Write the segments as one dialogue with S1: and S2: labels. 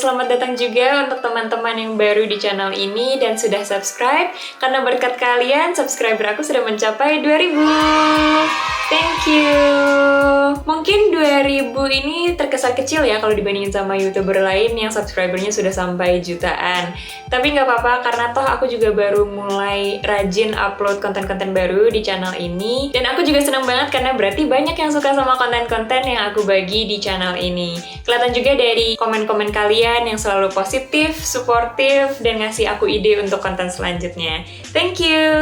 S1: selamat datang juga untuk teman-teman yang baru di channel ini dan sudah subscribe. Karena berkat kalian, subscriber aku sudah mencapai 2000. Thank you. Mungkin 2000 ini terkesan kecil ya kalau dibandingin sama YouTuber lain yang subscribernya sudah sampai jutaan. Tapi nggak apa-apa karena toh aku juga baru mulai rajin upload konten-konten baru di channel ini. Dan aku juga senang banget karena berarti banyak yang suka sama konten-konten yang aku bagi di channel ini. Kelihatan juga dari komen-komen kalian yang selalu positif, suportif, dan ngasih aku ide untuk konten selanjutnya. Thank you!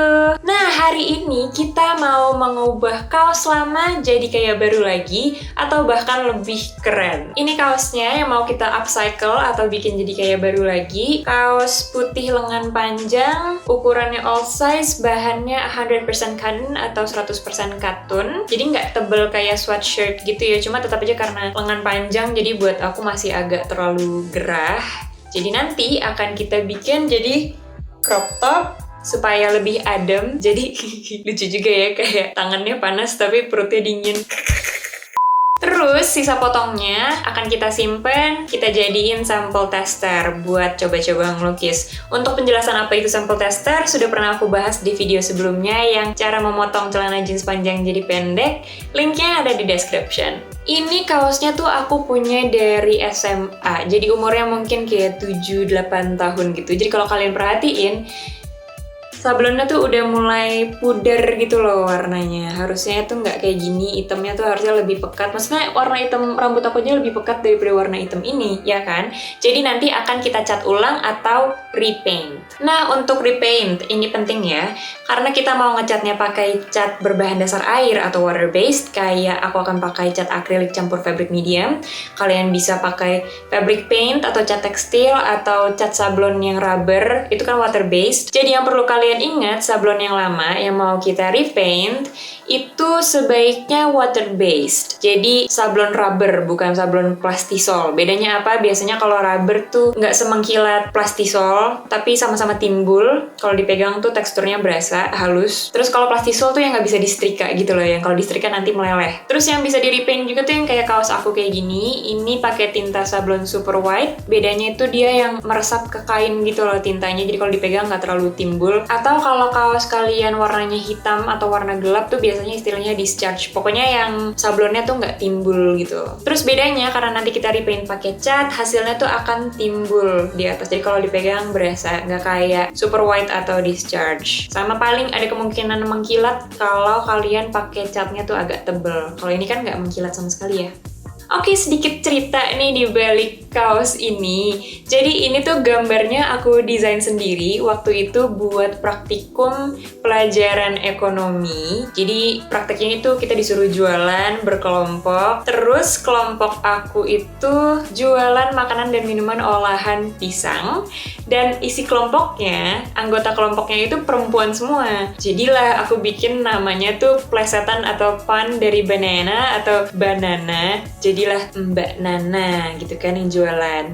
S1: Nah, hari ini kita mau mengubah kaos lama jadi kayak baru lagi, atau bahkan lebih keren. Ini kaosnya yang mau kita upcycle atau bikin jadi kayak baru lagi. Kaos putih lengan panjang, ukurannya all size, bahannya 100% cotton atau 100% katun. Jadi nggak tebel kayak sweatshirt gitu ya, cuma tetap aja karena lengan panjang, jadi buat aku masih agak terlalu gerah. Jadi nanti akan kita bikin jadi crop top supaya lebih adem. Jadi lucu juga ya, kayak tangannya panas tapi perutnya dingin. Terus sisa potongnya akan kita simpen, kita jadiin sampel tester buat coba-coba ngelukis. Untuk penjelasan apa itu sampel tester sudah pernah aku bahas di video sebelumnya yang cara memotong celana jeans panjang jadi pendek. Linknya ada di description. Ini kaosnya tuh aku punya dari SMA, jadi umurnya mungkin kayak 7-8 tahun gitu. Jadi kalau kalian perhatiin, sablonnya tuh udah mulai pudar gitu loh warnanya. Harusnya tuh nggak kayak gini, hitamnya tuh harusnya lebih pekat. Maksudnya warna hitam rambut aku aja lebih pekat daripada warna hitam ini, ya kan? Jadi nanti akan kita cat ulang atau repaint. Nah, untuk repaint ini penting ya, karena kita mau ngecatnya pakai cat berbahan dasar air atau water based, kayak aku akan pakai cat akrilik campur fabric medium. Kalian bisa pakai fabric paint atau cat tekstil atau cat sablon yang rubber, itu kan water based. Jadi yang perlu kalian ingat, sablon yang lama yang mau kita repaint itu sebaiknya water based. Jadi sablon rubber, bukan sablon plastisol. Bedanya apa? Biasanya kalau rubber tuh nggak semengkilat plastisol, tapi sama-sama timbul. Kalau dipegang tuh teksturnya berasa halus. Terus kalau plastisol tuh yang nggak bisa disetrika gitu loh, yang kalau disetrika nanti meleleh. Terus yang bisa di repaint juga tuh yang kayak kaos aku kayak gini. Ini pakai tinta sablon super white. Bedanya itu dia yang meresap ke kain gitu loh tintanya. Jadi kalau dipegang nggak terlalu timbul. Atau kalau kaos kalian warnanya hitam atau warna gelap tuh biasanya istilahnya discharge. Pokoknya yang sablonnya tuh nggak timbul gitu. Terus bedanya karena nanti kita repaint pakai cat, hasilnya tuh akan timbul di atas. Jadi kalau dipegang berasa, nggak kayak super white atau discharge. Sama paling ada kemungkinan mengkilat kalau kalian pakai catnya tuh agak tebel. Kalau ini kan nggak mengkilat sama sekali ya. Oke, sedikit cerita nih di balik kaos ini. Jadi ini tuh gambarnya aku desain sendiri waktu itu buat praktikum pelajaran ekonomi. Jadi prakteknya itu kita disuruh jualan berkelompok. Terus kelompok aku itu jualan makanan dan minuman olahan pisang. Dan isi kelompoknya, anggota kelompoknya itu perempuan semua. Jadilah aku bikin namanya tuh plesetan atau pun dari banana atau banana. Jadilah Mbak Nana gitu kan yang jualan.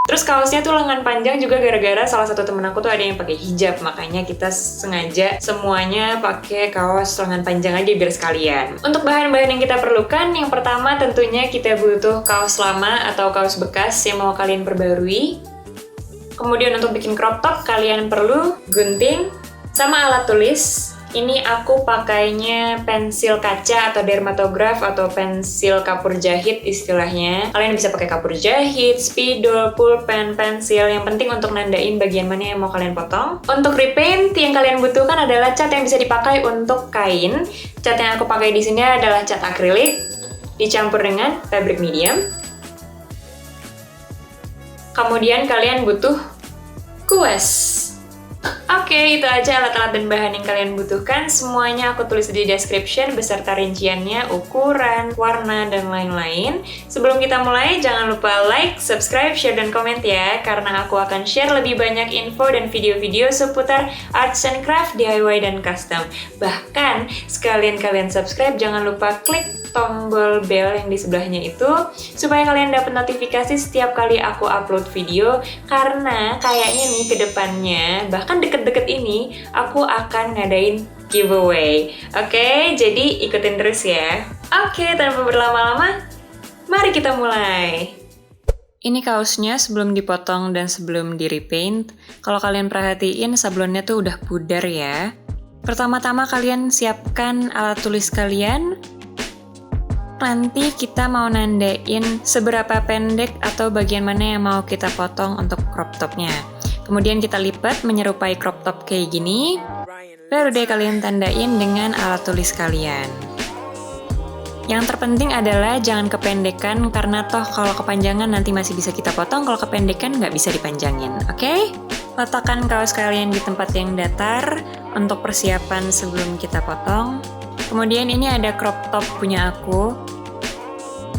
S1: Terus kaosnya tuh lengan panjang juga gara-gara salah satu temen aku tuh ada yang pakai hijab, makanya kita sengaja semuanya pakai kaos lengan panjang aja biar sekalian. Untuk bahan-bahan yang kita perlukan, yang pertama tentunya kita butuh kaos lama atau kaos bekas yang mau kalian perbarui. Kemudian untuk bikin crop top kalian perlu gunting sama alat tulis. Ini aku pakainya pensil kaca atau dermatograph atau pensil kapur jahit istilahnya. Kalian bisa pakai kapur jahit, spidol, pulpen, pensil. Yang penting untuk nandain bagian mana yang mau kalian potong. Untuk repaint yang kalian butuhkan adalah cat yang bisa dipakai untuk kain. Cat yang aku pakai di sini adalah cat akrilik dicampur dengan fabric medium. Kemudian kalian butuh kuas. Oke, itu aja alat-alat dan bahan yang kalian butuhkan. Semuanya aku tulis di description beserta rinciannya, ukuran, warna, dan lain-lain. Sebelum kita mulai, jangan lupa like, subscribe, share, dan komen ya, karena aku akan share lebih banyak info dan video-video seputar arts and craft, DIY, dan custom. Bahkan, sekalian kalian subscribe, jangan lupa klik tombol bell yang di sebelahnya itu supaya kalian dapat notifikasi setiap kali aku upload video, karena kayaknya nih ke depannya, bahkan deket-deket ini aku akan ngadain giveaway. Oke, jadi ikutin terus ya. Oke, tanpa berlama-lama, mari kita mulai. Ini kaosnya sebelum dipotong dan sebelum di repaint. Kalau kalian perhatiin sablonnya tuh udah pudar ya. Pertama-tama kalian siapkan alat tulis kalian. Nanti kita mau nandain seberapa pendek atau bagian mana yang mau kita potong untuk crop topnya. Kemudian kita lipat menyerupai crop top kayak gini. Baru deh kalian tandain dengan alat tulis kalian. Yang terpenting adalah jangan kependekan, karena toh kalau kepanjangan nanti masih bisa kita potong, kalau kependekan nggak bisa dipanjangin, oke? Letakkan kaos kalian di tempat yang datar untuk persiapan sebelum kita potong. Kemudian ini ada crop top punya aku.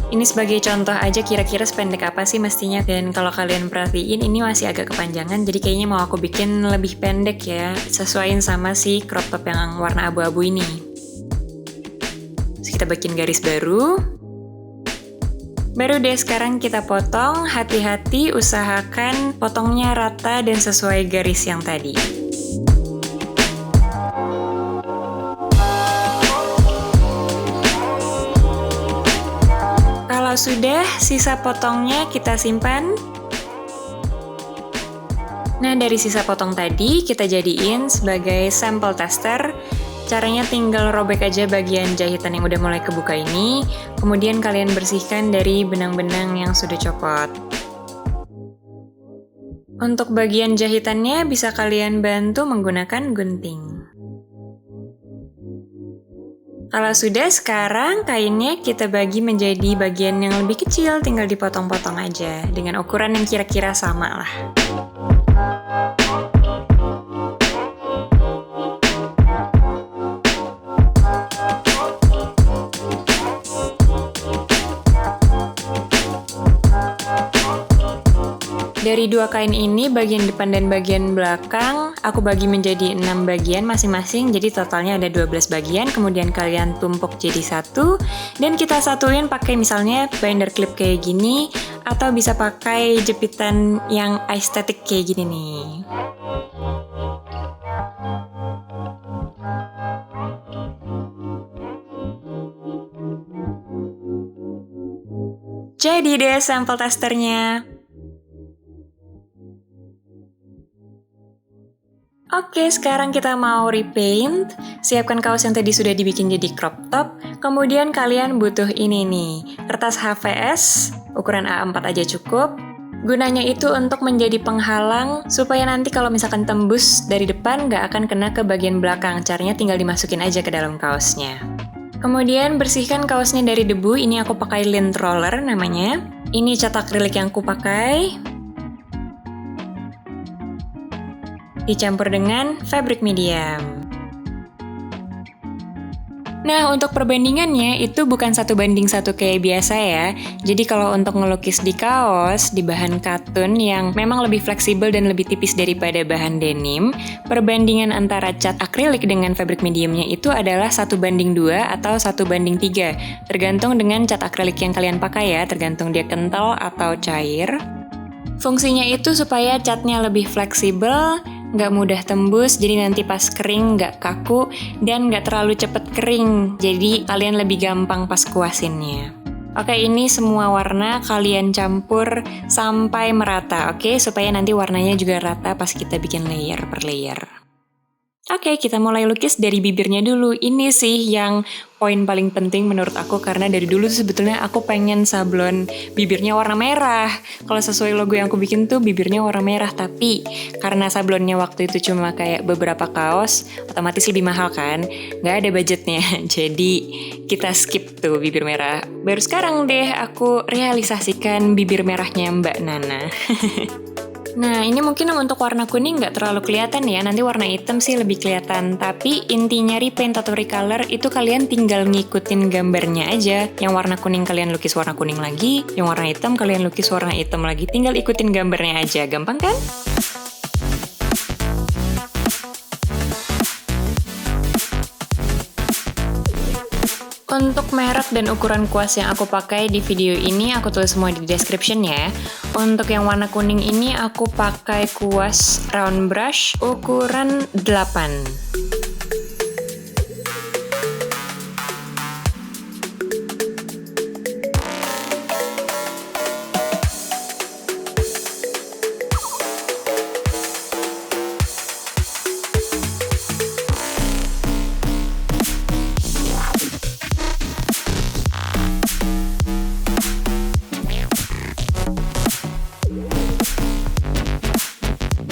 S1: Ini sebagai contoh aja kira-kira sependek apa sih mestinya, dan kalau kalian perhatiin ini masih agak kepanjangan, jadi kayaknya mau aku bikin lebih pendek ya, sesuaiin sama si crop top yang warna abu-abu ini. Kita bikin garis baru. Baru deh sekarang kita potong. Hati-hati usahakan potongnya rata dan sesuai garis yang tadi. Kalau sudah, sisa potongnya kita simpan. Nah, dari sisa potong tadi kita jadiin sebagai sampel tester. Caranya tinggal robek aja bagian jahitan yang udah mulai kebuka ini, kemudian kalian bersihkan dari benang-benang yang sudah copot. Untuk bagian jahitannya bisa kalian bantu menggunakan gunting. Kalau sudah, sekarang kainnya kita bagi menjadi bagian yang lebih kecil, tinggal dipotong-potong aja, dengan ukuran yang kira-kira sama lah. Dari dua kain ini, bagian depan dan bagian belakang, aku bagi menjadi 6 bagian masing-masing, jadi totalnya ada 12 bagian, kemudian kalian tumpuk jadi satu, dan kita satuin pakai misalnya binder clip kayak gini, atau bisa pakai jepitan yang estetik kayak gini nih. Jadi deh sampel testernya. Oke, sekarang kita mau repaint. Siapkan kaos yang tadi sudah dibikin jadi crop top. Kemudian kalian butuh ini nih, kertas HVS, ukuran A4 aja cukup. Gunanya itu untuk menjadi penghalang, supaya nanti kalau misalkan tembus dari depan nggak akan kena ke bagian belakang. Caranya tinggal dimasukin aja ke dalam kaosnya. Kemudian bersihkan kaosnya dari debu, ini aku pakai lint roller namanya. Ini cat akrilik yang aku pakai. Dicampur dengan fabric medium. Nah, untuk perbandingannya itu bukan 1:1 kayak biasa ya. Jadi kalau untuk ngelukis di kaos, di bahan katun yang memang lebih fleksibel dan lebih tipis daripada bahan denim, perbandingan antara cat akrilik dengan fabric mediumnya itu adalah 1:2 atau 1:3. Tergantung dengan cat akrilik yang kalian pakai ya, tergantung dia kental atau cair. Fungsinya itu supaya catnya lebih fleksibel, nggak mudah tembus, jadi nanti pas kering nggak kaku dan nggak terlalu cepet kering, jadi kalian lebih gampang pas kuasinnya. Oke, ini semua warna kalian campur sampai merata, oke? Supaya nanti warnanya juga rata pas kita bikin layer per layer. Oke, kita mulai lukis dari bibirnya dulu. Ini sih yang poin paling penting menurut aku, karena dari dulu tuh sebetulnya aku pengen sablon bibirnya warna merah. Kalau sesuai logo yang aku bikin tuh bibirnya warna merah, tapi karena sablonnya waktu itu cuma kayak beberapa kaos, otomatis lebih mahal kan, nggak ada budgetnya. Jadi kita skip tuh bibir merah. Baru sekarang deh aku realisasikan bibir merahnya Mbak Nana. Nah, ini mungkin untuk warna kuning nggak terlalu kelihatan ya, nanti warna hitam sih lebih kelihatan. Tapi intinya repaint atau recolor itu kalian tinggal ngikutin gambarnya aja. Yang warna kuning kalian lukis warna kuning lagi, yang warna hitam kalian lukis warna hitam lagi. Tinggal ikutin gambarnya aja, gampang kan? Untuk merek dan ukuran kuas yang aku pakai di video ini aku tulis semua di description ya. Untuk yang warna kuning ini aku pakai kuas round brush ukuran 8.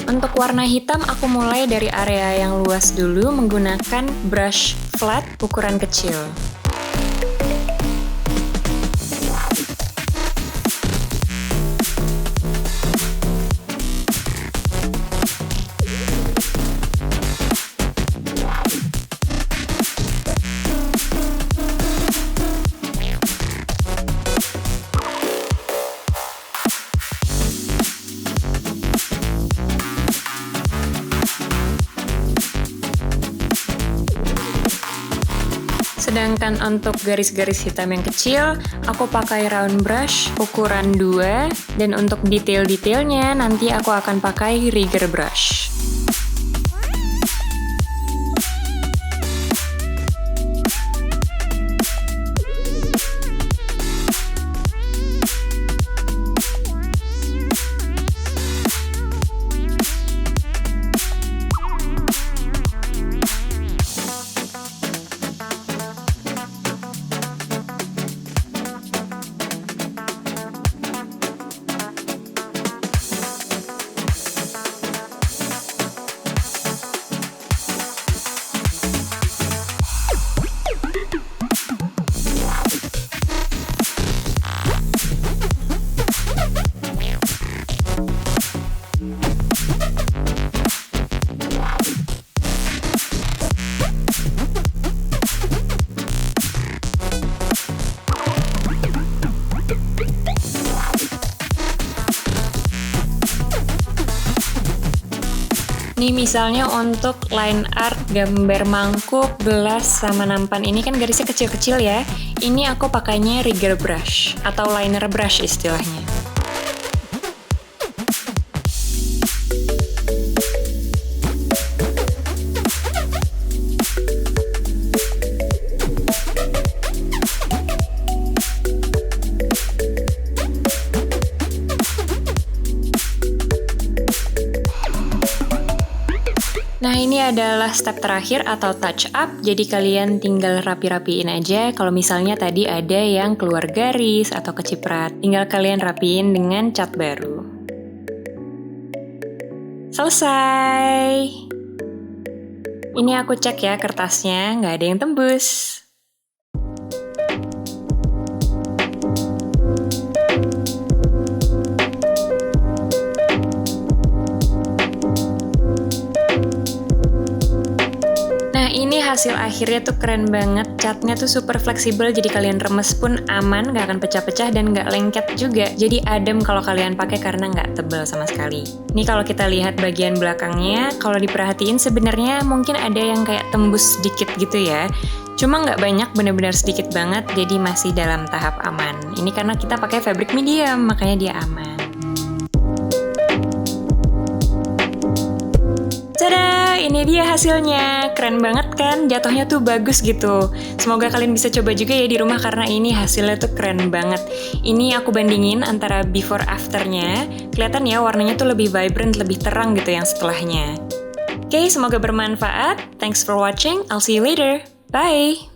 S1: Untuk warna hitam, aku mulai dari area yang luas dulu menggunakan brush flat ukuran kecil. Sedangkan untuk garis-garis hitam yang kecil, aku pakai round brush ukuran 2, dan untuk detail-detailnya nanti aku akan pakai rigger brush. Nih misalnya untuk line art gambar mangkuk, gelas, sama nampan ini kan garisnya kecil-kecil ya. Ini aku pakainya rigger brush atau liner brush istilahnya. Nah, ini adalah step terakhir atau touch up, jadi kalian tinggal rapi-rapiin aja. Kalau misalnya tadi ada yang keluar garis atau keciprat, tinggal kalian rapiin dengan cat baru. Selesai! Ini aku cek ya kertasnya, nggak ada yang tembus. Ini hasil akhirnya tuh keren banget, catnya tuh super fleksibel, jadi kalian remes pun aman, nggak akan pecah-pecah dan nggak lengket juga. Jadi adem kalau kalian pakai karena nggak tebal sama sekali. Nih kalau kita lihat bagian belakangnya, kalau diperhatiin sebenarnya mungkin ada yang kayak tembus sedikit gitu ya. Cuma nggak banyak, benar-benar sedikit banget, jadi masih dalam tahap aman. Ini karena kita pakai fabric medium, makanya dia aman. Tada, ini dia hasilnya. Keren banget kan? Jatuhnya tuh bagus gitu. Semoga kalian bisa coba juga ya di rumah karena ini hasilnya tuh keren banget. Ini aku bandingin antara before afternya. Kelihatan ya warnanya tuh lebih vibrant, lebih terang gitu yang setelahnya. Oke, semoga bermanfaat. Thanks for watching. I'll see you later. Bye!